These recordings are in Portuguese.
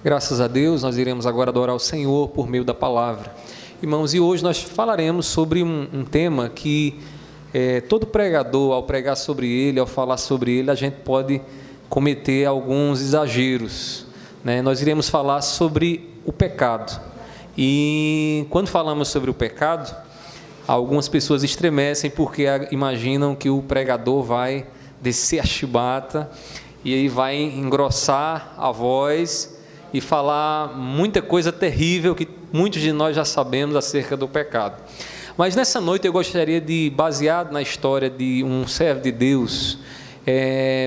Graças a Deus, nós iremos agora adorar o Senhor por meio da palavra. Irmãos, e hoje nós falaremos sobre um tema que todo pregador, ao pregar sobre ele, ao falar sobre ele, a gente pode cometer alguns exageros, né? Nós iremos falar sobre o pecado. E quando falamos sobre o pecado, algumas pessoas estremecem porque imaginam que o pregador vai descer a chibata e aí vai engrossar a voz e falar muita coisa terrível que muitos de nós já sabemos acerca do pecado. Mas nessa noite eu gostaria de, baseado na história de um servo de Deus,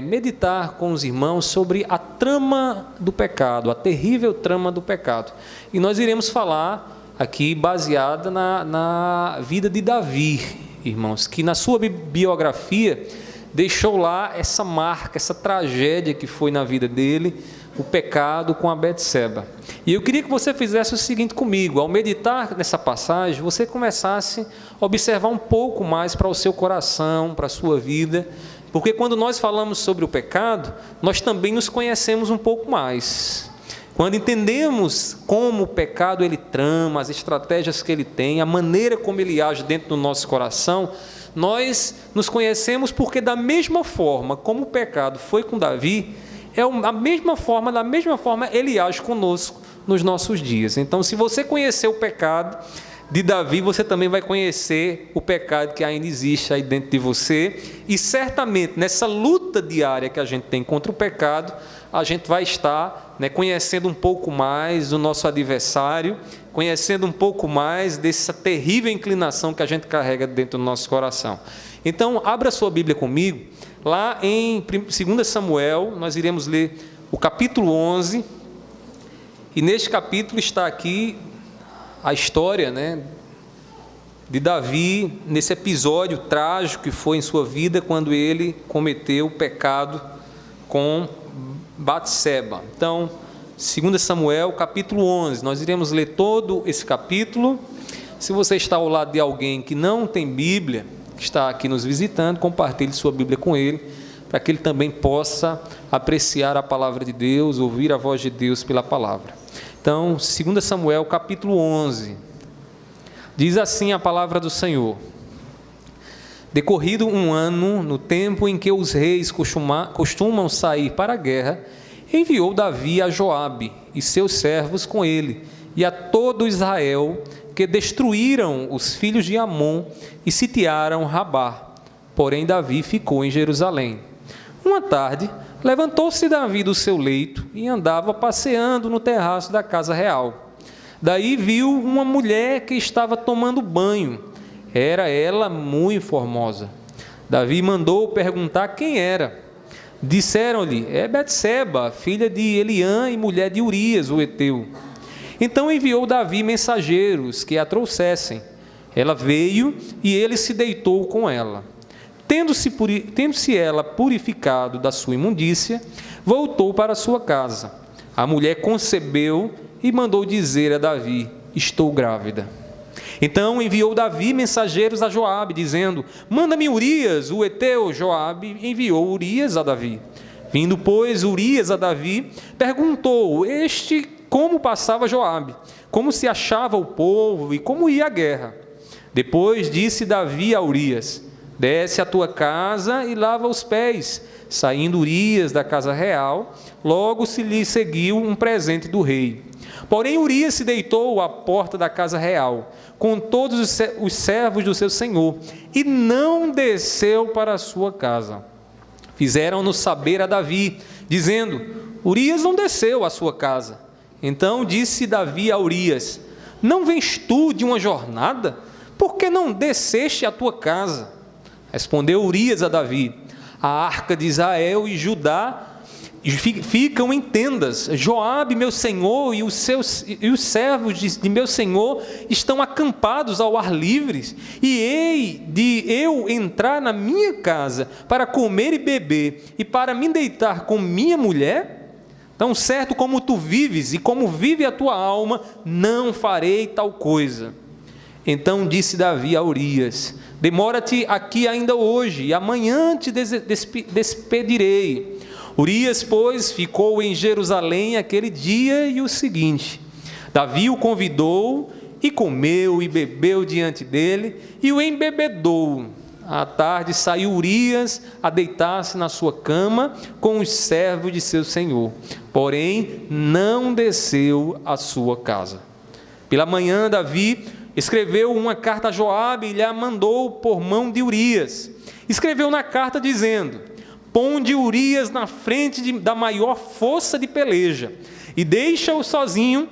meditar com os irmãos sobre a trama do pecado, a terrível trama do pecado. E nós iremos falar aqui baseada na vida de Davi, irmãos, que na sua biografia deixou lá essa marca, essa tragédia que foi na vida dele, o pecado com a Betseba. E eu queria que você fizesse o seguinte comigo: ao meditar nessa passagem, você começasse a observar um pouco mais para o seu coração, para a sua vida, porque quando nós falamos sobre o pecado, nós também nos conhecemos um pouco mais. Quando entendemos como o pecado ele trama, as estratégias que ele tem, a maneira como ele age dentro do nosso coração, nós nos conhecemos, porque da mesma forma como o pecado foi com Davi, da mesma forma ele age conosco nos nossos dias. Então, se você conhecer o pecado de Davi, você também vai conhecer o pecado que ainda existe aí dentro de você, e certamente nessa luta diária que a gente tem contra o pecado, a gente vai estar conhecendo um pouco mais do nosso adversário, conhecendo um pouco mais dessa terrível inclinação que a gente carrega dentro do nosso coração. Então, abra sua Bíblia comigo, lá em 2 Samuel, nós iremos ler o capítulo 11, e neste capítulo está aqui a história de Davi, nesse episódio trágico que foi em sua vida, quando ele cometeu o pecado com Batseba. Então, 2 Samuel, capítulo 11, nós iremos ler todo esse capítulo. Se você está ao lado de alguém que não tem Bíblia, que está aqui nos visitando, compartilhe sua Bíblia com ele, para que ele também possa apreciar a palavra de Deus, ouvir a voz de Deus pela palavra. Então, 2 Samuel, capítulo 11, diz assim a palavra do Senhor: decorrido um ano, no tempo em que os reis costumam sair para a guerra, enviou Davi a Joabe e seus servos com ele, e a todo Israel, que destruíram os filhos de Amon e sitiaram Rabá. Porém Davi ficou em Jerusalém. Uma tarde, levantou-se Davi do seu leito e andava passeando no terraço da casa real. Daí viu uma mulher que estava tomando banho. Era ela muito formosa. Davi mandou perguntar quem era. Disseram-lhe: é Betseba, filha de Eliã e mulher de Urias, o heteu. Então enviou Davi mensageiros que a trouxessem. Ela veio e ele se deitou com ela. Tendo-se ela purificado da sua imundícia, voltou para sua casa. A mulher concebeu e mandou dizer a Davi: estou grávida. Então enviou Davi mensageiros a Joabe, dizendo: manda-me Urias, o heteu. Joabe enviou Urias a Davi. Vindo, pois, Urias a Davi, perguntou como passava Joabe, como se achava o povo e como ia a guerra. Depois disse Davi a Urias: desce à tua casa e lava os pés. Saindo Urias da casa real, logo se lhe seguiu um presente do rei. Porém Urias se deitou à porta da casa real, com todos os servos do seu senhor, e não desceu para a sua casa. Fizeram-no saber a Davi, dizendo: Urias não desceu à sua casa. Então disse Davi a Urias: não vens tu de uma jornada? Por que não desceste à tua casa? Respondeu Urias a Davi: a arca de Israel e Judá ficam em tendas. Joabe, meu senhor, e os servos de meu senhor estão acampados ao ar livre, e hei de eu entrar na minha casa para comer e beber, e para me deitar com minha mulher? Tão certo como tu vives e como vive a tua alma, não farei tal coisa. Então disse Davi a Urias: demora-te aqui ainda hoje, e amanhã te despedirei. Urias, pois, ficou em Jerusalém aquele dia e o seguinte. Davi o convidou e comeu e bebeu diante dele e o embebedou. À tarde saiu Urias a deitar-se na sua cama com os servos de seu senhor, porém não desceu à sua casa. Pela manhã, Davi escreveu uma carta a Joabe e lhe a mandou por mão de Urias. Escreveu na carta dizendo: ponde Urias na frente da maior força de peleja e deixa-o sozinho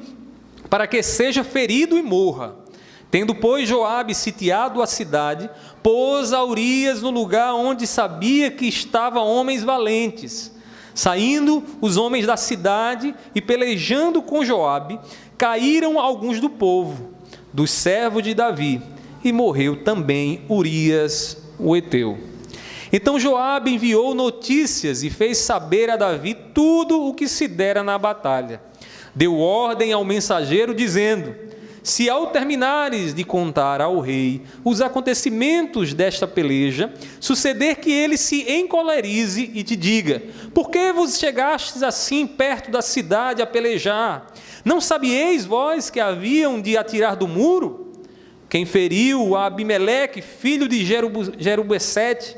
para que seja ferido e morra. Tendo, pois, Joabe sitiado a cidade, pôs a Urias no lugar onde sabia que estavam homens valentes. Saindo os homens da cidade e pelejando com Joabe, caíram alguns do povo, dos servos de Davi, e morreu também Urias, o heteu. Então Joabe enviou notícias e fez saber a Davi tudo o que se dera na batalha. Deu ordem ao mensageiro, dizendo: se ao terminares de contar ao rei os acontecimentos desta peleja, suceder que ele se encolerize e te diga: por que vos chegastes assim perto da cidade a pelejar? Não sabieis vós que haviam de atirar do muro? Quem feriu a Abimeleque, filho de Jerubessete,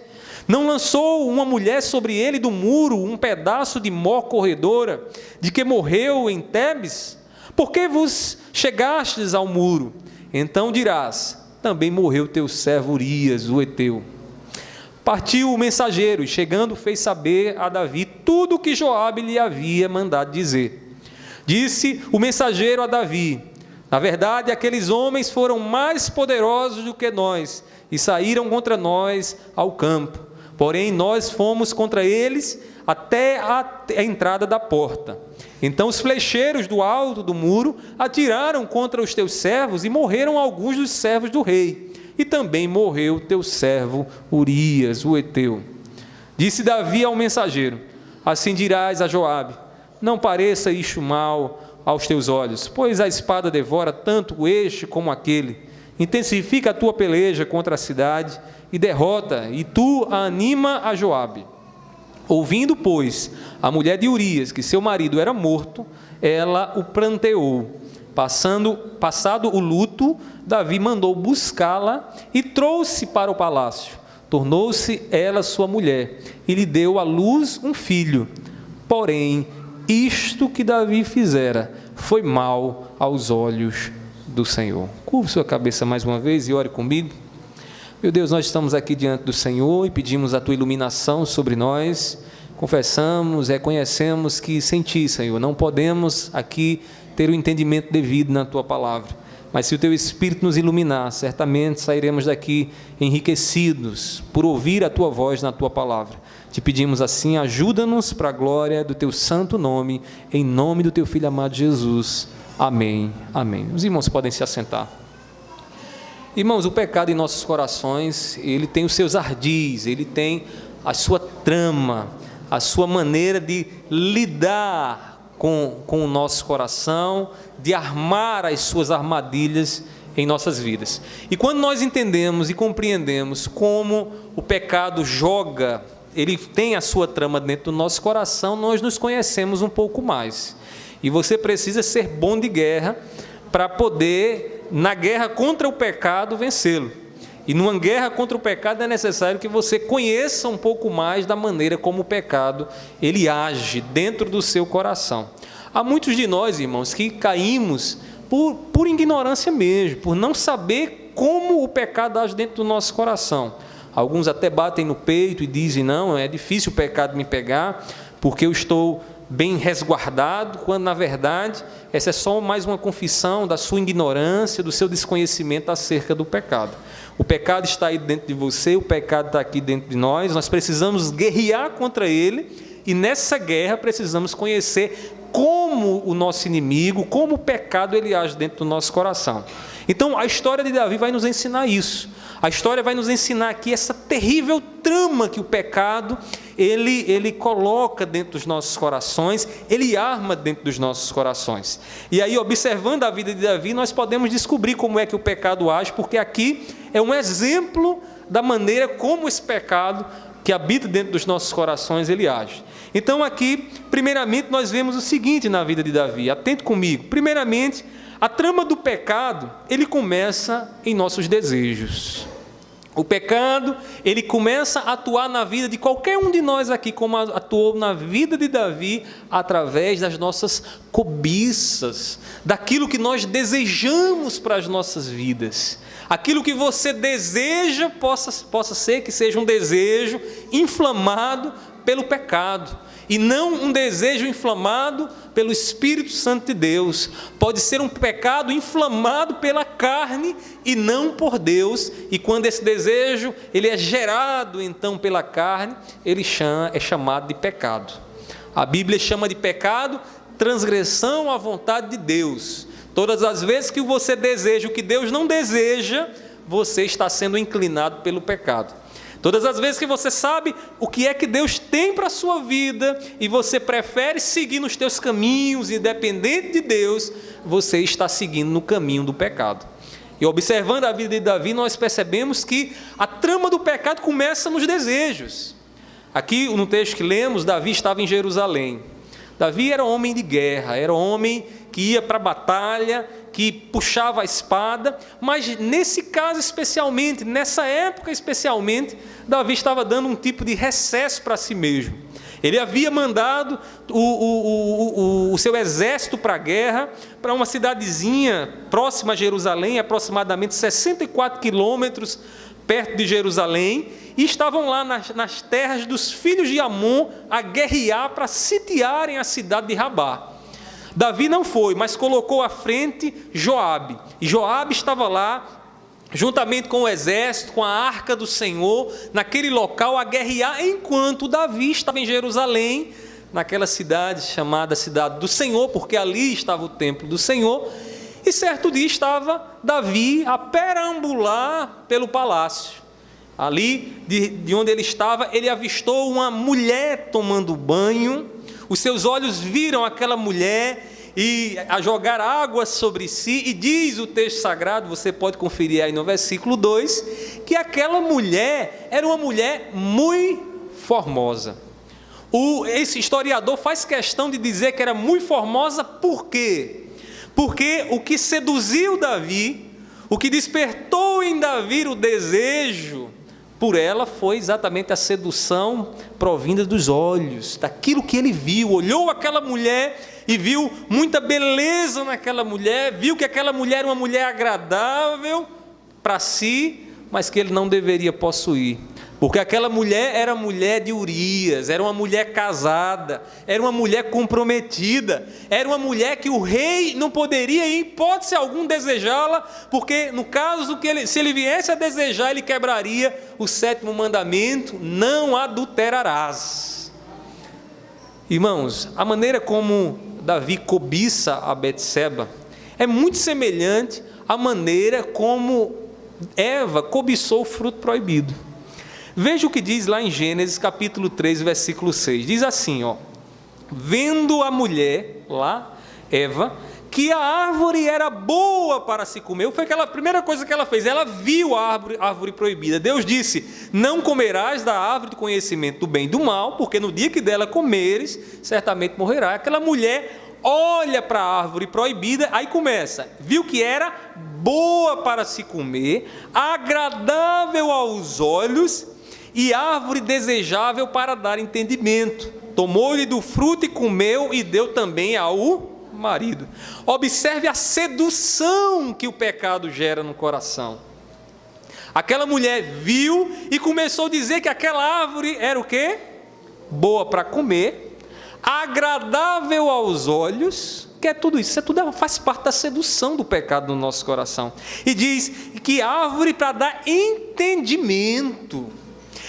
não lançou uma mulher sobre ele do muro um pedaço de mó corredora, de que morreu em Tebes? Por que vos chegastes ao muro? Então dirás: também morreu teu servo Urias, o heteu. Partiu o mensageiro e, chegando, fez saber a Davi tudo o que Joabe lhe havia mandado dizer. Disse o mensageiro a Davi: na verdade, aqueles homens foram mais poderosos do que nós e saíram contra nós ao campo. Porém, nós fomos contra eles até a entrada da porta. Então os flecheiros do alto do muro atiraram contra os teus servos e morreram alguns dos servos do rei. E também morreu teu servo Urias, o heteu. Disse Davi ao mensageiro: assim dirás a Joabe: não pareça isto mal aos teus olhos, pois a espada devora tanto este como aquele. Intensifica a tua peleja contra a cidade e derrota, e tu a anima a Joabe. Ouvindo, pois, a mulher de Urias que seu marido era morto, ela o pranteou. Passado o luto, Davi mandou buscá-la e trouxe para o palácio. Tornou-se ela sua mulher e lhe deu à luz um filho. Porém, isto que Davi fizera foi mal aos olhos do Senhor. Curve sua cabeça mais uma vez e ore comigo. Meu Deus, nós estamos aqui diante do Senhor e pedimos a Tua iluminação sobre nós. Confessamos, reconhecemos que sem Ti, Senhor, não podemos aqui ter o entendimento devido na Tua palavra. Mas se o Teu Espírito nos iluminar, certamente sairemos daqui enriquecidos por ouvir a Tua voz na Tua palavra. Te pedimos assim, ajuda-nos para a glória do Teu santo nome, em nome do Teu Filho amado Jesus. Amém. Amém. Os irmãos podem se assentar. Irmãos, o pecado em nossos corações, ele tem os seus ardis, ele tem a sua trama, a sua maneira de lidar com o nosso coração, de armar as suas armadilhas em nossas vidas. E quando nós entendemos e compreendemos como o pecado joga, ele tem a sua trama dentro do nosso coração, nós nos conhecemos um pouco mais. E você precisa ser bom de guerra para poder, na guerra contra o pecado, vencê-lo. E numa guerra contra o pecado é necessário que você conheça um pouco mais da maneira como o pecado ele age dentro do seu coração. Há muitos de nós, irmãos, que caímos por ignorância mesmo, por não saber como o pecado age dentro do nosso coração. Alguns até batem no peito e dizem: não, é difícil o pecado me pegar, porque eu estou bem resguardado, quando na verdade essa é só mais uma confissão da sua ignorância, do seu desconhecimento acerca do pecado. O pecado está aí dentro de você, o pecado está aqui dentro de nós precisamos guerrear contra ele, e nessa guerra precisamos conhecer como o nosso inimigo, como o pecado ele age dentro do nosso coração. Então a história de Davi vai nos ensinar isso. A história vai nos ensinar aqui essa terrível trama que o pecado ele coloca dentro dos nossos corações, ele arma dentro dos nossos corações. E aí, observando a vida de Davi, nós podemos descobrir como é que o pecado age, porque aqui é um exemplo da maneira como esse pecado que habita dentro dos nossos corações, ele age. Então aqui, primeiramente, nós vemos o seguinte na vida de Davi, atente comigo. Primeiramente, a trama do pecado, ele começa em nossos desejos. O pecado, ele começa a atuar na vida de qualquer um de nós aqui, como atuou na vida de Davi, através das nossas cobiças, daquilo que nós desejamos para as nossas vidas. Aquilo que você deseja possa ser que seja um desejo inflamado pelo pecado, e não um desejo inflamado pelo Espírito Santo de Deus. Pode ser um pecado inflamado pela carne e não por Deus, e quando esse desejo ele é gerado então pela carne, ele é chamado de pecado. A Bíblia chama de pecado transgressão à vontade de Deus. Todas as vezes que você deseja o que Deus não deseja, você está sendo inclinado pelo pecado. Todas as vezes que você sabe o que é que Deus tem para a sua vida e você prefere seguir nos teus caminhos, independente de Deus, você está seguindo no caminho do pecado. E observando a vida de Davi, nós percebemos que a trama do pecado começa nos desejos. Aqui no texto que lemos, Davi estava em Jerusalém. Davi era homem de guerra, era homem que ia para a batalha, que puxava a espada, mas nesse caso especialmente, nessa época especialmente, Davi estava dando um tipo de recesso para si mesmo. Ele havia mandado o seu exército para a guerra, para uma cidadezinha próxima a Jerusalém, aproximadamente 64 quilômetros perto de Jerusalém, e estavam lá nas terras dos filhos de Amon a guerrear para sitiarem a cidade de Rabá. Davi não foi, mas colocou à frente Joabe, e Joabe estava lá, juntamente com o exército, com a arca do Senhor, naquele local a guerrear, enquanto Davi estava em Jerusalém, naquela cidade chamada Cidade do Senhor, porque ali estava o templo do Senhor, e certo dia estava Davi a perambular pelo palácio. Ali, de onde ele estava, ele avistou uma mulher tomando banho. Os seus olhos viram aquela mulher e a jogar água sobre si, e diz o texto sagrado, você pode conferir aí no versículo 2, que aquela mulher era uma mulher muito formosa. Esse historiador faz questão de dizer que era muito formosa, por quê? Porque o que seduziu Davi, o que despertou em Davi o desejo por ela, foi exatamente a sedução provinda dos olhos, daquilo que ele viu. Olhou aquela mulher e viu muita beleza naquela mulher, viu que aquela mulher era uma mulher agradável para si, mas que ele não deveria possuir, porque aquela mulher era mulher de Urias, era uma mulher casada, era uma mulher comprometida, era uma mulher que o rei não poderia, em hipótese alguma, desejá-la, porque no caso que se ele viesse a desejar, ele quebraria o 7º mandamento: não adulterarás. Irmãos, a maneira como Davi cobiça a Betseba é muito semelhante à maneira como Eva cobiçou o fruto proibido. Veja o que diz lá em Gênesis capítulo 3, versículo 6. Diz assim, vendo a mulher, lá, Eva, que a árvore era boa para se comer. Foi aquela primeira coisa que ela fez, ela viu a árvore proibida. Deus disse: não comerás da árvore do conhecimento do bem e do mal, porque no dia que dela comeres, certamente morrerá. Aquela mulher olha para a árvore proibida, aí começa, viu que era boa para se comer, agradável aos olhos e árvore desejável para dar entendimento. Tomou-lhe do fruto e comeu, e deu também ao marido. Observe a sedução que o pecado gera no coração. Aquela mulher viu e começou a dizer que aquela árvore era o quê? Boa para comer, agradável aos olhos, que é tudo isso, faz parte da sedução do pecado no nosso coração. E diz que árvore para dar entendimento.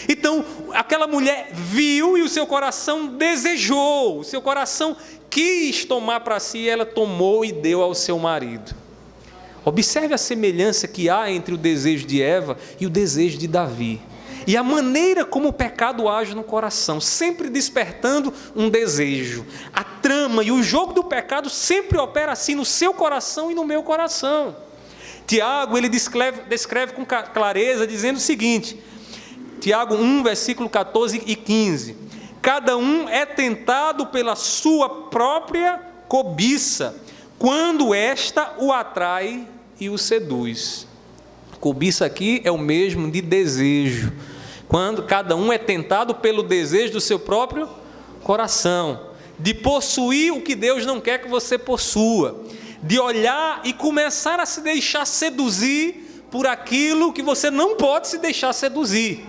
Então, aquela mulher viu e o seu coração desejou, o seu coração quis tomar para si, ela tomou e deu ao seu marido. Observe a semelhança que há entre o desejo de Eva e o desejo de Davi. E a maneira como o pecado age no coração, sempre despertando um desejo. A trama e o jogo do pecado sempre opera assim no seu coração e no meu coração. Tiago, ele descreve com clareza, dizendo o seguinte: Tiago 1, versículo 14 e 15. Cada um é tentado pela sua própria cobiça, quando esta o atrai e o seduz. Cobiça aqui é o mesmo de desejo. Quando cada um é tentado pelo desejo do seu próprio coração, de possuir o que Deus não quer que você possua, de olhar e começar a se deixar seduzir por aquilo que você não pode se deixar seduzir,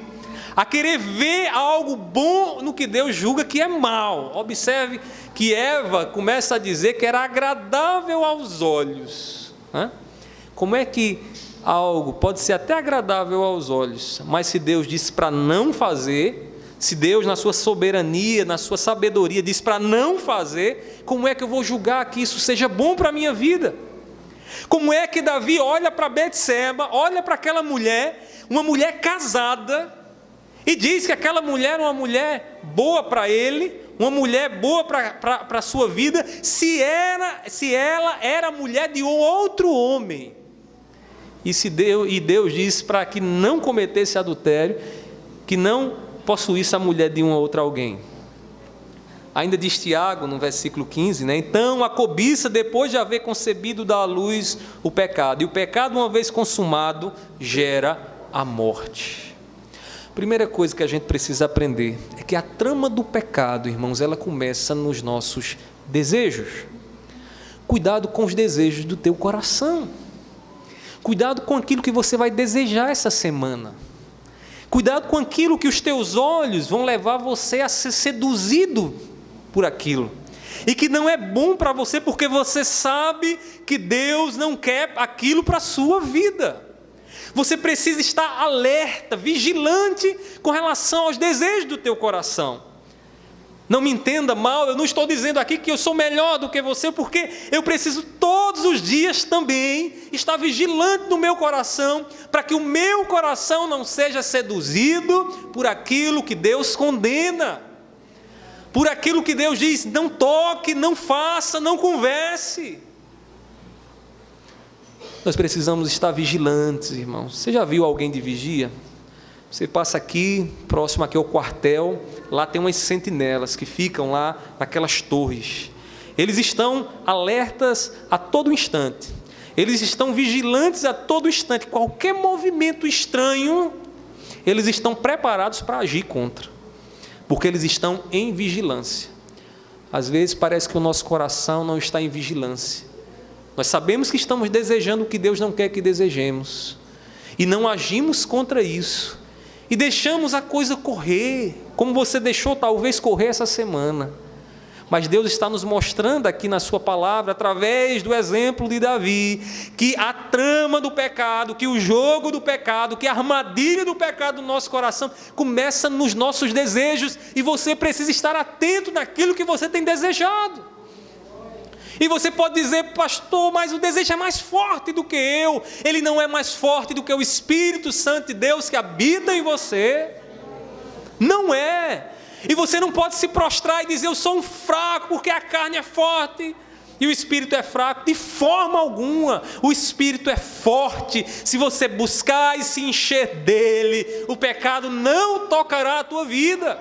a querer ver algo bom no que Deus julga que é mal. Observe que Eva começa a dizer que era agradável aos olhos. Como é que algo pode ser até agradável aos olhos, mas se Deus disse para não fazer, se Deus na sua soberania, na sua sabedoria disse para não fazer, como é que eu vou julgar que isso seja bom para a minha vida? Como é que Davi olha para Betseba, olha para aquela mulher, uma mulher casada, e diz que aquela mulher era uma mulher boa para ele, uma mulher boa para a sua vida, se ela era mulher de um outro homem? E Deus disse para que não cometesse adultério, que não possuísse a mulher de um ou outro alguém. Ainda diz Tiago, no versículo 15, então a cobiça, depois de haver concebido, dá à luz o pecado. E o pecado, uma vez consumado, gera a morte. Primeira coisa que a gente precisa aprender é que a trama do pecado, irmãos, ela começa nos nossos desejos. Cuidado com os desejos do teu coração. Cuidado com aquilo que você vai desejar essa semana. Cuidado com aquilo que os teus olhos vão levar você a ser seduzido por aquilo. E que não é bom para você, porque você sabe que Deus não quer aquilo para a sua vida. Você precisa estar alerta, vigilante com relação aos desejos do teu coração. Não me entenda mal, eu não estou dizendo aqui que eu sou melhor do que você, porque eu preciso todos os dias também estar vigilante no meu coração, para que o meu coração não seja seduzido por aquilo que Deus condena, por aquilo que Deus diz, não toque, não faça, não converse. Nós precisamos estar vigilantes, irmãos. Você já viu alguém de vigia? Você passa aqui, próximo aqui ao quartel, lá tem umas sentinelas que ficam lá naquelas torres. Eles estão alertas a todo instante. Eles estão vigilantes a todo instante. Qualquer movimento estranho, eles estão preparados para agir contra. Porque eles estão em vigilância. Às vezes parece que o nosso coração não está em vigilância. Nós sabemos que estamos desejando o que Deus não quer que desejemos. E não agimos contra isso. E deixamos a coisa correr, como você deixou talvez correr essa semana. Mas Deus está nos mostrando aqui na sua palavra, através do exemplo de Davi, que a trama do pecado, que o jogo do pecado, que a armadilha do pecado no nosso coração começa nos nossos desejos, e você precisa estar atento naquilo que você tem desejado. E você pode dizer, pastor, mas o desejo é mais forte do que eu. Ele não é mais forte do que o Espírito Santo de Deus que habita em você. Não é. E você não pode se prostrar e dizer, eu sou um fraco, porque a carne é forte e o Espírito é fraco. De forma alguma. O Espírito é forte. Se você buscar e se encher dele, o pecado não tocará a tua vida.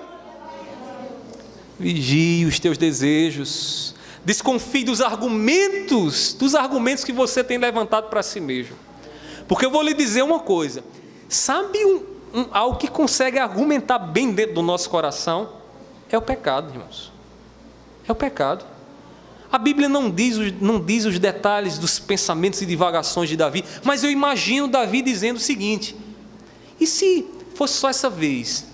Vigie os teus desejos. Desconfie dos argumentos que você tem levantado para si mesmo. Porque eu vou lhe dizer uma coisa. Sabe algo que consegue argumentar bem dentro do nosso coração? É o pecado, irmãos. É o pecado. A Bíblia não diz os detalhes dos pensamentos e divagações de Davi, mas eu imagino Davi dizendo o seguinte: e se fosse só essa vez?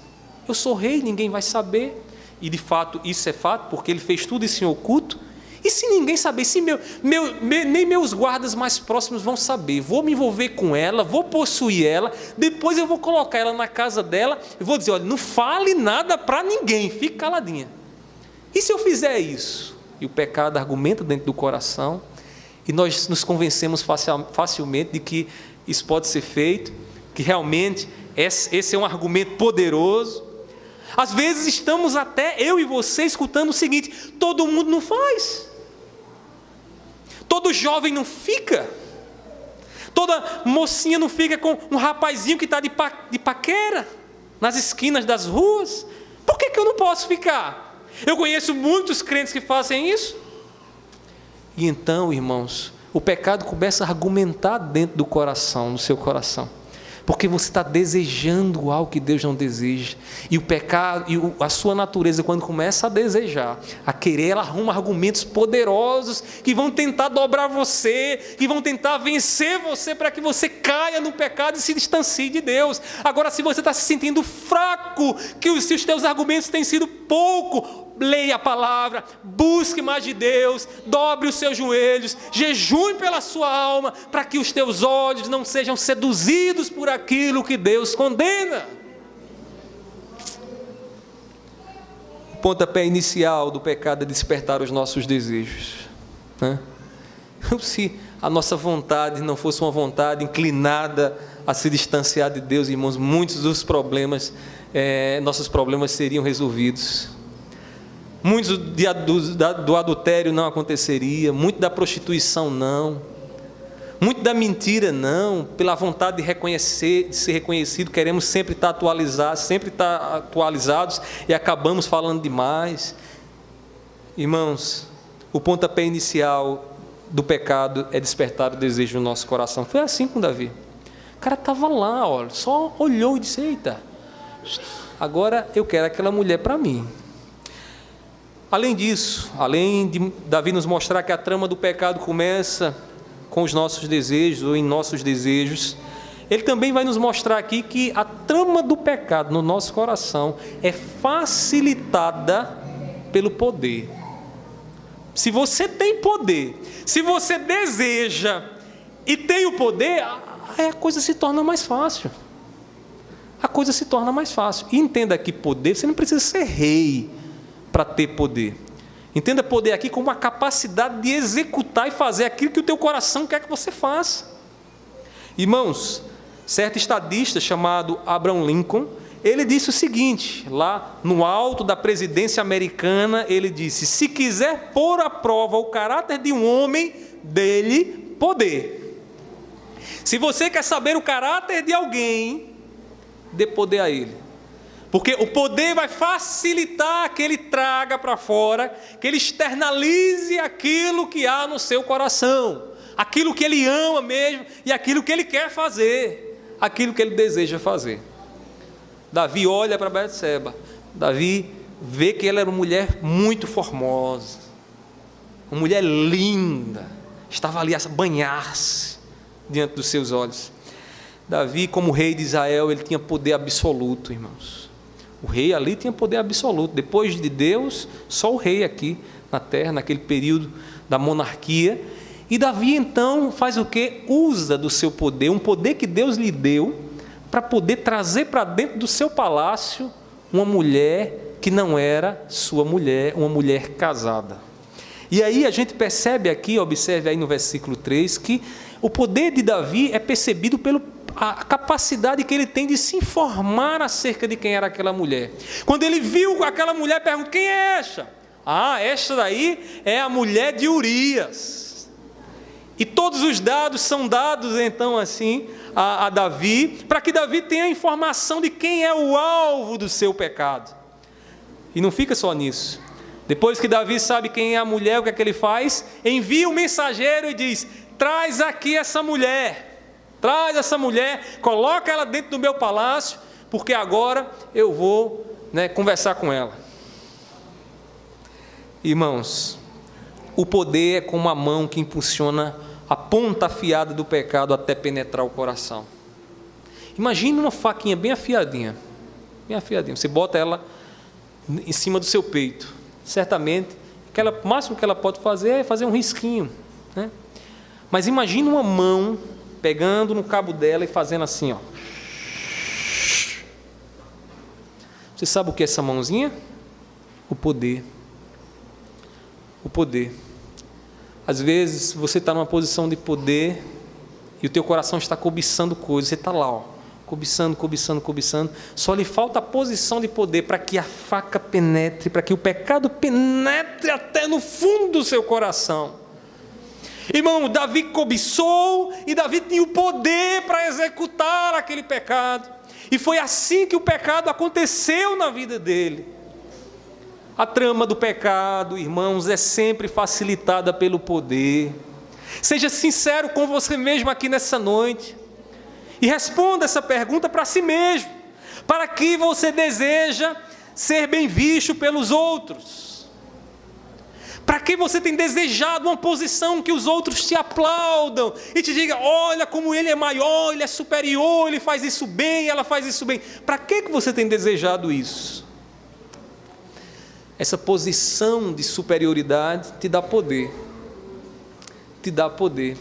Eu sou rei, ninguém vai saber. E de fato isso é fato, porque ele fez tudo isso em oculto. E se ninguém saber, se nem meus guardas mais próximos vão saber, vou me envolver com ela, vou possuir ela, depois eu vou colocar ela na casa dela, e vou dizer, olha, não fale nada para ninguém, fique caladinha. E se eu fizer isso? E o pecado argumenta dentro do coração, e nós nos convencemos facilmente de que isso pode ser feito, que realmente esse é um argumento poderoso. Às vezes estamos até, eu e você, escutando o seguinte: todo mundo não faz. Todo jovem não fica. Toda mocinha não fica com um rapazinho que está de paquera. nas esquinas das ruas? Por que eu não posso ficar? Eu conheço muitos crentes que fazem isso. E então, irmãos, o pecado começa a argumentar dentro do coração, no seu coração. Porque você está desejando algo que Deus não deseja. E o pecado, a sua natureza, quando começa a desejar, a querer, ela arruma argumentos poderosos que vão tentar dobrar você, que vão tentar vencer você para que você caia no pecado e se distancie de Deus. Agora, se você está se sentindo fraco, que os teus argumentos têm sido pouco, leia a palavra, busque mais de Deus, dobre os seus joelhos, jejue pela sua alma, para que os teus olhos não sejam seduzidos por aquilo que Deus condena. O pontapé inicial do pecado é despertar os nossos desejos, né? Se a nossa vontade não fosse uma vontade inclinada a se distanciar de Deus, irmãos, muitos dos problemas, nossos problemas seriam resolvidos. Muitos do adultério não aconteceria, muito da prostituição não, muito da mentira não, pela vontade de reconhecer, de ser reconhecido, queremos sempre estar atualizados e acabamos falando demais. Irmãos, o pontapé inicial do pecado é despertar o desejo no nosso coração. Foi assim com Davi. O cara estava lá, olha, só olhou e disse: eita, agora eu quero aquela mulher para mim. Além disso, além de Davi nos mostrar que a trama do pecado começa com os nossos desejos ou em nossos desejos, ele também vai nos mostrar aqui que a trama do pecado no nosso coração é facilitada pelo poder. Se você tem poder, se você deseja e tem o poder, aí a coisa se torna mais fácil. A coisa se torna mais fácil. E entenda que poder, você não precisa ser rei para ter poder. Entenda poder aqui como a capacidade de executar e fazer aquilo que o teu coração quer que você faça. Irmãos, certo estadista chamado Abraham Lincoln, ele disse o seguinte, lá no alto da presidência americana, ele disse: se quiser pôr à prova o caráter de um homem, dê-lhe poder. Se você quer saber o caráter de alguém, dê poder a ele. Porque o poder vai facilitar que ele traga para fora, que ele externalize aquilo que há no seu coração, aquilo que ele ama mesmo e aquilo que ele quer fazer, aquilo que ele deseja fazer. Davi olha para Betseba, Davi vê que ela era uma mulher muito formosa, uma mulher linda, estava ali a banhar-se diante dos seus olhos. Davi, como rei de Israel, ele tinha poder absoluto, irmãos. O rei ali tinha poder absoluto. Depois de Deus, só o rei aqui na terra, naquele período da monarquia. E Davi então faz o quê? Usa do seu poder, um poder que Deus lhe deu, para poder trazer para dentro do seu palácio uma mulher que não era sua mulher, uma mulher casada. E aí a gente percebe aqui, observe aí no versículo 3, que o poder de Davi é percebido pela capacidade que ele tem de se informar acerca de quem era aquela mulher. Quando ele viu aquela mulher, perguntou: quem é esta? Ah, esta daí é a mulher de Urias. E todos os dados são dados então assim a Davi, para que Davi tenha a informação de quem é o alvo do seu pecado. E não fica só nisso. Depois que Davi sabe quem é a mulher, o que é que ele faz? Envia um mensageiro e diz: traz aqui essa mulher. Traz essa mulher, coloca ela dentro do meu palácio, porque agora eu vou conversar com ela. Irmãos, o poder é como a mão que impulsiona a ponta afiada do pecado até penetrar o coração. Imagine uma faquinha bem afiadinha, você bota ela em cima do seu peito. Certamente, o máximo que ela pode fazer é fazer um risquinho, né? Mas imagine uma mão pegando no cabo dela e fazendo assim, ó. Você sabe o que é essa mãozinha? O poder. O poder. Às vezes você está numa posição de poder e o teu coração está cobiçando coisas. Você está lá, ó, cobiçando. Só lhe falta a posição de poder para que a faca penetre, para que o pecado penetre até no fundo do seu coração. Irmão, Davi cobiçou e Davi tinha o poder para executar aquele pecado. E foi assim que o pecado aconteceu na vida dele. A trama do pecado, irmãos, é sempre facilitada pelo poder. Seja sincero com você mesmo aqui nessa noite. E responda essa pergunta para si mesmo. Para que você deseja ser bem visto pelos outros? Para que você tem desejado uma posição que os outros te aplaudam e te digam, olha como ele é maior, ele é superior, ele faz isso bem, ela faz isso bem. Para que você tem desejado isso? Essa posição de superioridade te dá poder. Te dá poder.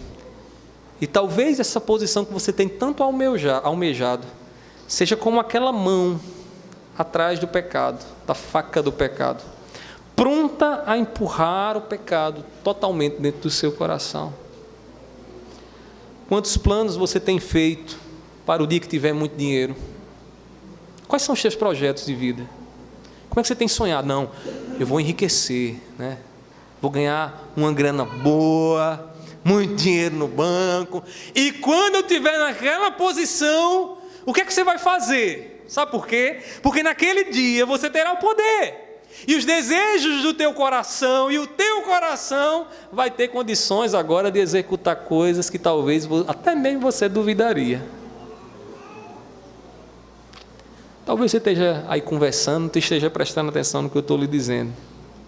E talvez essa posição que você tem tanto almejado, seja como aquela mão atrás do pecado, da faca do pecado, pronta a empurrar o pecado totalmente dentro do seu coração. Quantos planos você tem feito para o dia que tiver muito dinheiro? Quais são os seus projetos de vida? Como é que você tem sonhado? Não, eu vou enriquecer, né? Vou ganhar uma grana boa, muito dinheiro no banco, e quando eu estiver naquela posição, o que é que você vai fazer? Sabe por quê? Porque naquele dia você terá o poder, e os desejos do teu coração, e o teu coração vai ter condições agora de executar coisas que talvez até mesmo você duvidaria. Talvez você esteja aí conversando, não esteja prestando atenção no que eu estou lhe dizendo,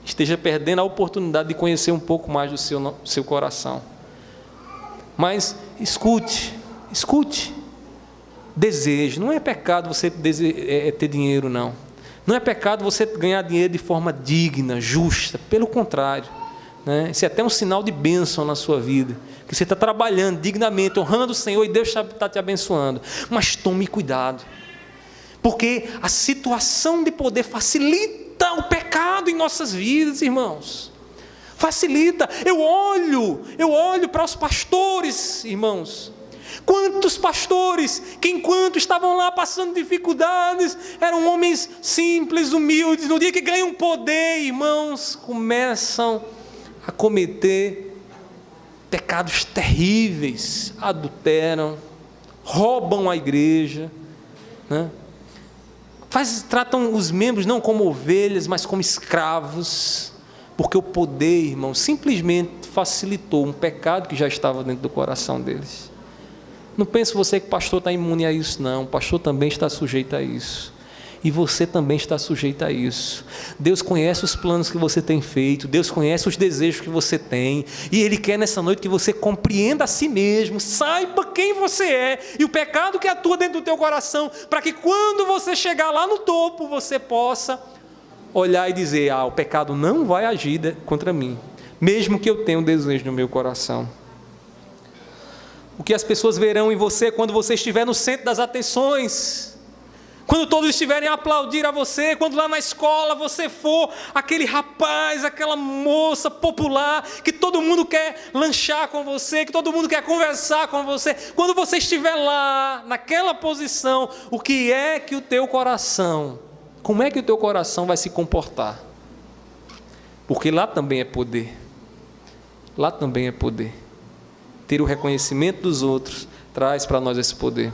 esteja perdendo a oportunidade de conhecer um pouco mais do seu coração. Mas escute, desejo, não é pecado você ter dinheiro, não. Não é pecado você ganhar dinheiro de forma digna, justa, pelo contrário, né? Isso é até um sinal de bênção na sua vida, que você está trabalhando dignamente, honrando o Senhor e Deus está te abençoando. Mas tome cuidado, porque a situação de poder facilita o pecado em nossas vidas, irmãos. Facilita. Eu olho para os pastores, irmãos. Quantos pastores que enquanto estavam lá passando dificuldades, eram homens simples, humildes, no dia que ganham poder, irmãos, começam a cometer pecados terríveis, adulteram, roubam a igreja, né? Tratam os membros não como ovelhas, mas como escravos, porque o poder, irmão, simplesmente facilitou um pecado que já estava dentro do coração deles. Não pense você que o pastor está imune a isso, não. O pastor também está sujeito a isso. E você também está sujeito a isso. Deus conhece os planos que você tem feito, Deus conhece os desejos que você tem, e Ele quer nessa noite que você compreenda a si mesmo, saiba quem você é, e o pecado que atua dentro do teu coração, para que quando você chegar lá no topo, você possa olhar e dizer, o pecado não vai agir contra mim, mesmo que eu tenha um desejo no meu coração. O que as pessoas verão em você quando você estiver no centro das atenções, quando todos estiverem a aplaudir a você, quando lá na escola você for aquele rapaz, aquela moça popular, que todo mundo quer lanchar com você, que todo mundo quer conversar com você, quando você estiver lá, naquela posição, o que é que o teu coração, como é que o teu coração vai se comportar? Porque lá também é poder, lá também é poder. Ter o reconhecimento dos outros traz para nós esse poder.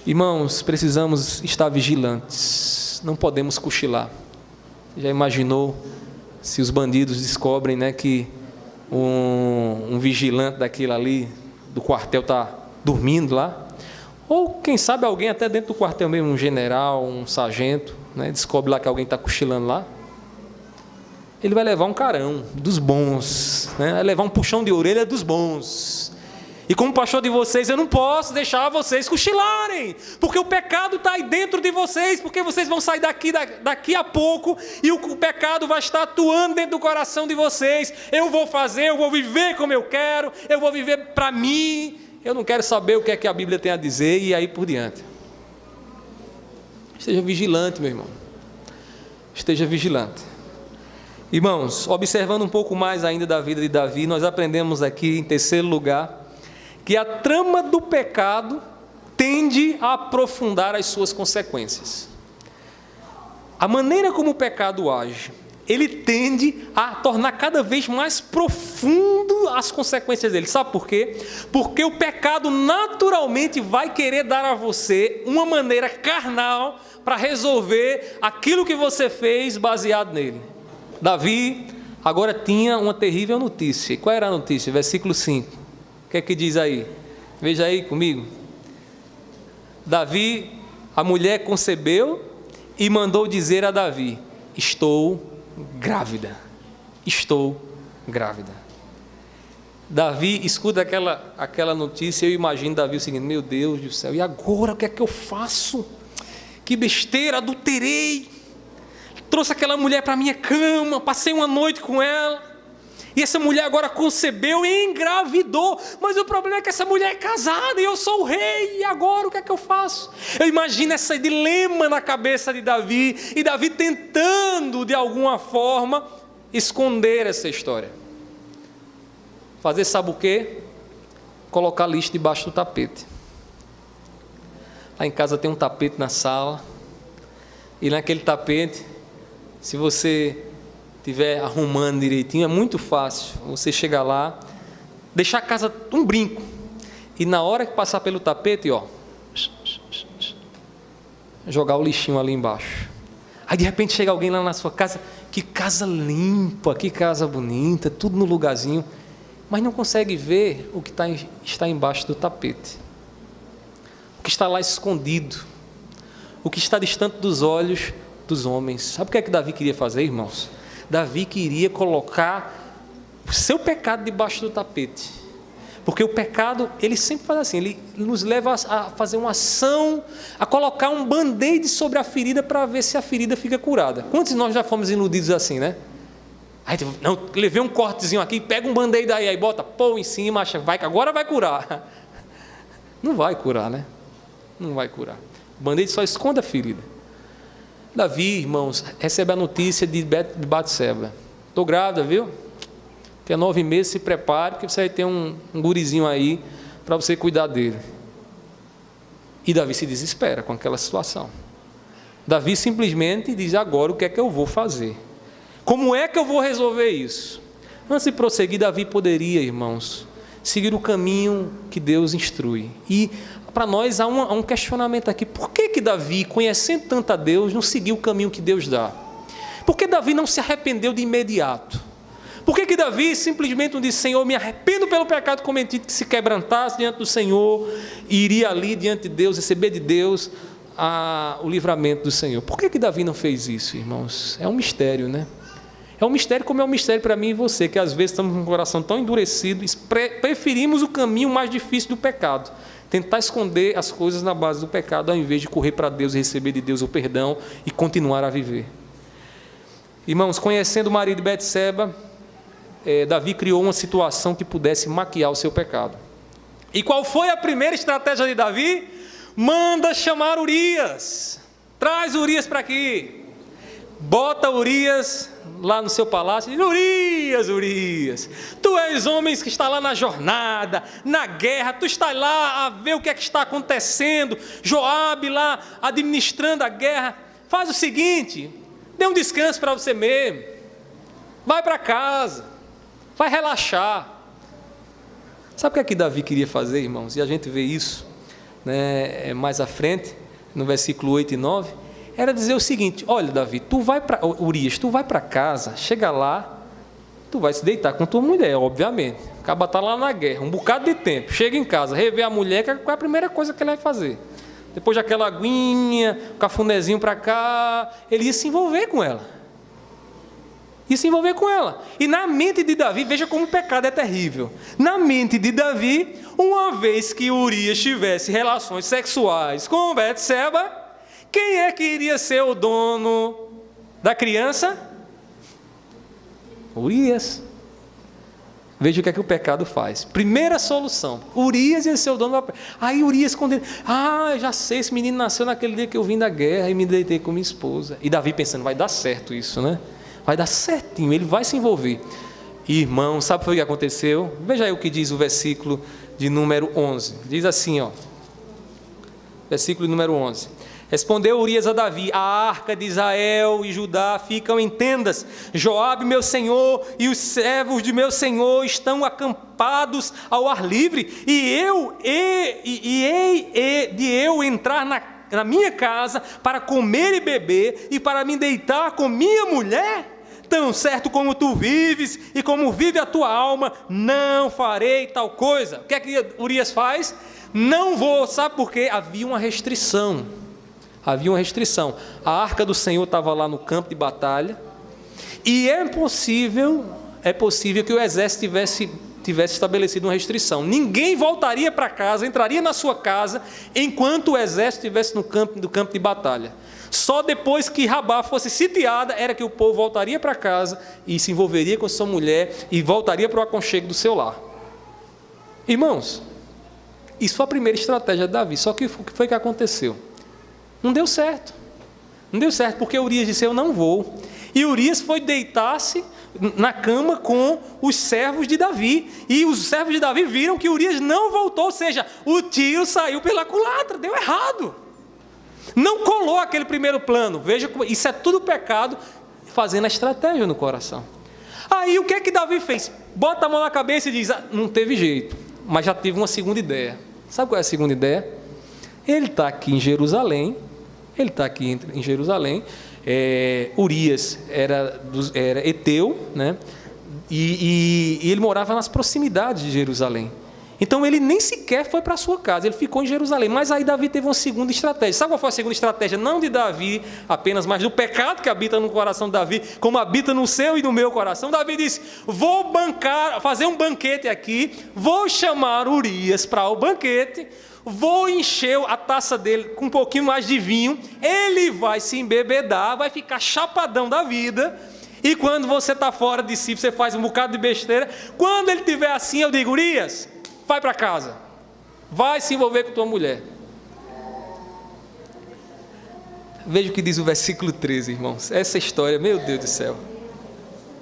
Irmãos, precisamos estar vigilantes, não podemos cochilar. Já imaginou se os bandidos descobrem, né, que um vigilante daquele ali, do quartel, está dormindo lá? Ou quem sabe alguém até dentro do quartel mesmo, um general, um sargento, né, descobre lá que alguém está cochilando lá? Ele vai levar um carão dos bons, né? Vai levar um puxão de orelha dos bons. E como pastor de vocês, eu não posso deixar vocês cochilarem, porque o pecado está aí dentro de vocês, porque vocês vão sair daqui a pouco, e o pecado vai estar atuando dentro do coração de vocês. Eu vou fazer, eu vou viver como eu quero, eu vou viver para mim, eu não quero saber o que é que a Bíblia tem a dizer, e aí por diante. Esteja vigilante, meu irmão. Esteja vigilante. Irmãos, observando um pouco mais ainda da vida de Davi, nós aprendemos aqui, em terceiro lugar, que a trama do pecado tende a aprofundar as suas consequências. A maneira como o pecado age, ele tende a tornar cada vez mais profundo fundo as consequências dele. Sabe por quê? Porque o pecado naturalmente vai querer dar a você uma maneira carnal para resolver aquilo que você fez baseado nele. Davi agora tinha uma terrível notícia. E qual era a notícia? Versículo 5. O que é que diz aí? Veja aí comigo. Davi, a mulher concebeu e mandou dizer a Davi: estou grávida. Estou grávida. Davi escuta aquela notícia. Eu imagino Davi o seguinte: meu Deus do céu, e agora o que é que eu faço? Que besteira, adulterei, trouxe aquela mulher para a minha cama, passei uma noite com ela, e essa mulher agora concebeu e engravidou, mas o problema é que essa mulher é casada e eu sou o rei, e agora o que é que eu faço? Eu imagino esse dilema na cabeça de Davi, e Davi tentando de alguma forma esconder essa história. Fazer sabe o quê? Colocar lixo debaixo do tapete. Lá em casa tem um tapete na sala, e naquele tapete, se você estiver arrumando direitinho, é muito fácil você chegar lá, deixar a casa um brinco, e na hora que passar pelo tapete, jogar o lixinho ali embaixo. Aí de repente chega alguém lá na sua casa: que casa limpa, que casa bonita, tudo no lugarzinho, mas não consegue ver o que está embaixo do tapete, o que está lá escondido, o que está distante dos olhos dos homens. Sabe o que é que Davi queria fazer, irmãos? Davi queria colocar o seu pecado debaixo do tapete, porque o pecado, ele sempre faz assim, ele nos leva a fazer uma ação, a colocar um band-aid sobre a ferida para ver se a ferida fica curada. Quantos de nós já fomos iludidos assim, né? Aí, não, levei um cortezinho aqui, pega um band-aid aí bota, pô, em cima, acha, agora vai curar. Não vai curar, né? Não vai curar. O band-aid só esconde a ferida. Davi, irmãos, recebe a notícia de Batseba: estou grávida, viu? Tem 9 meses, se prepare, porque você vai ter um gurizinho aí para você cuidar dele. E Davi se desespera com aquela situação. Davi simplesmente diz: agora o que é que eu vou fazer? Como é que eu vou resolver isso? Antes de prosseguir, Davi poderia, irmãos, seguir o caminho que Deus instrui. E para nós há um questionamento aqui: por que Davi, conhecendo tanto a Deus, não seguiu o caminho que Deus dá? Por que Davi não se arrependeu de imediato? Por que Davi simplesmente não disse: Senhor, me arrependo pelo pecado cometido, que se quebrantasse diante do Senhor e iria ali diante de Deus, receber de Deus o livramento do Senhor? Por que Davi não fez isso, irmãos? É um mistério, né? É um mistério, como é um mistério para mim e você, que às vezes estamos com o coração tão endurecido e preferimos o caminho mais difícil do pecado, tentar esconder as coisas na base do pecado, ao invés de correr para Deus e receber de Deus o perdão e continuar a viver. Irmãos, conhecendo o marido de Betseba, Davi criou uma situação que pudesse maquiar o seu pecado. E qual foi a primeira estratégia de Davi? Manda chamar Urias. Traz Urias para aqui. Bota Urias lá no seu palácio e diz: Urias, tu és homem que está lá na jornada, na guerra, tu está lá a ver o que é que está acontecendo, Joabe lá administrando a guerra. Faz o seguinte, dê um descanso para você mesmo, vai para casa, vai relaxar. Sabe o que é que Davi queria fazer, irmãos? E a gente vê isso, né, mais à frente, no versículo 8 e 9, era dizer o seguinte: olha, Davi, Urias, tu vai para casa, chega lá, tu vai se deitar com tua mulher, obviamente. Acaba tá lá na guerra, um bocado de tempo, chega em casa, revê a mulher, qual é a primeira coisa que ele vai fazer? Depois daquela aguinha, o cafunézinho para cá, ele ia se envolver com ela. E na mente de Davi, veja como o pecado é terrível. Na mente de Davi, uma vez que Urias tivesse relações sexuais com Betseba, quem é que iria ser o dono da criança? Urias. Veja o que é que o pecado faz. Primeira solução: Urias ia ser o dono da... Aí Urias, quando ele... já sei, esse menino nasceu naquele dia que eu vim da guerra e me deitei com minha esposa. E Davi pensando: vai dar certo isso, né? Vai dar certinho, ele vai se envolver. Irmão, sabe o que aconteceu? Veja aí o que diz o versículo de número 11. Diz assim, versículo número 11: Respondeu Urias a Davi: a arca de Israel e Judá ficam em tendas. Joabe, meu senhor, e os servos de meu senhor estão acampados ao ar livre. E hei de eu entrar na minha casa para comer e beber e para me deitar com minha mulher? Tão certo como tu vives e como vive a tua alma, não farei tal coisa. O que é que Urias faz? Não vou, sabe por quê? Havia uma restrição. A arca do Senhor estava lá no campo de batalha, e é possível que o exército tivesse estabelecido uma restrição. Ninguém voltaria para casa, entraria na sua casa, enquanto o exército estivesse no campo de batalha. Só depois que Rabá fosse sitiada, era que o povo voltaria para casa e se envolveria com sua mulher e voltaria para o aconchego do seu lar. Irmãos, isso foi a primeira estratégia de Davi. Só que o que foi que aconteceu? Não deu certo, porque Urias disse: eu não vou. E Urias foi deitar-se na cama com os servos de Davi, e os servos de Davi viram que Urias não voltou, ou seja, o tiro saiu pela culatra, deu errado, não colou aquele primeiro plano. Veja, isso é tudo pecado, fazendo a estratégia no coração. Aí o que é que Davi fez? Bota a mão na cabeça e diz: não teve jeito, mas já tive uma segunda ideia. Sabe qual é a segunda ideia? Ele está aqui em Jerusalém, Urias era heteu, né? E ele morava nas proximidades de Jerusalém. Então ele nem sequer foi para a sua casa, ele ficou em Jerusalém. Mas aí Davi teve uma segunda estratégia. Sabe qual foi a segunda estratégia? Não de Davi apenas, mas do pecado que habita no coração de Davi, como habita no seu e no meu coração. Davi disse: vou fazer um banquete aqui, vou chamar Urias para o banquete, vou encher a taça dele com um pouquinho mais de vinho, ele vai se embebedar, vai ficar chapadão da vida, e quando você está fora de si, você faz um bocado de besteira. Quando ele estiver assim, eu digo: Urias, vai para casa, vai se envolver com tua mulher. Veja o que diz o versículo 13, irmãos. Essa história, meu Deus do céu.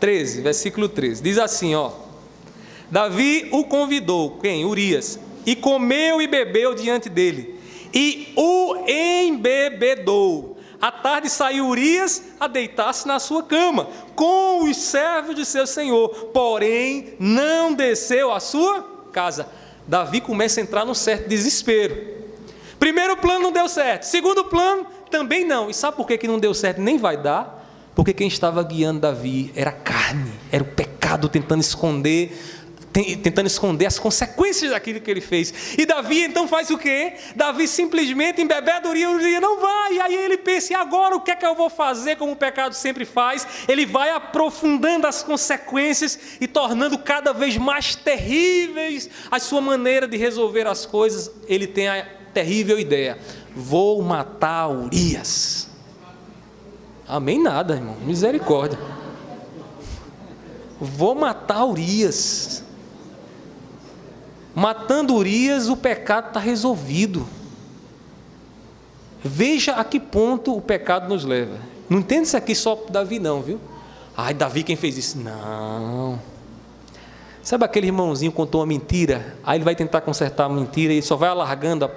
13, versículo 13, diz assim, ó: Davi o convidou, quem? Urias, e comeu e bebeu diante dele, e o embebedou. À tarde saiu Urias a deitar-se na sua cama, com os servos de seu senhor, porém não desceu à sua casa. Davi começa a entrar num certo desespero. Primeiro plano não deu certo, segundo plano também não. E sabe por que não deu certo? Nem vai dar. Porque quem estava guiando Davi era a carne, era o pecado tentando esconder as consequências daquilo que ele fez. E Davi então faz o quê? Davi simplesmente embebeda Urias, não vai. E aí ele pensa: e agora o que é que eu vou fazer? Como o pecado sempre faz, ele vai aprofundando as consequências e tornando cada vez mais terríveis a sua maneira de resolver as coisas. Ele tem a terrível ideia: vou matar Urias. Amém nada, irmão, misericórdia. Vou matar Urias. Matando Urias, o pecado está resolvido. Veja a que ponto o pecado nos leva. Não entende isso aqui só para Davi não, viu? Ai, Davi quem fez isso? Não. Sabe aquele irmãozinho que contou uma mentira? Aí ele vai tentar consertar a mentira e só vai alargando.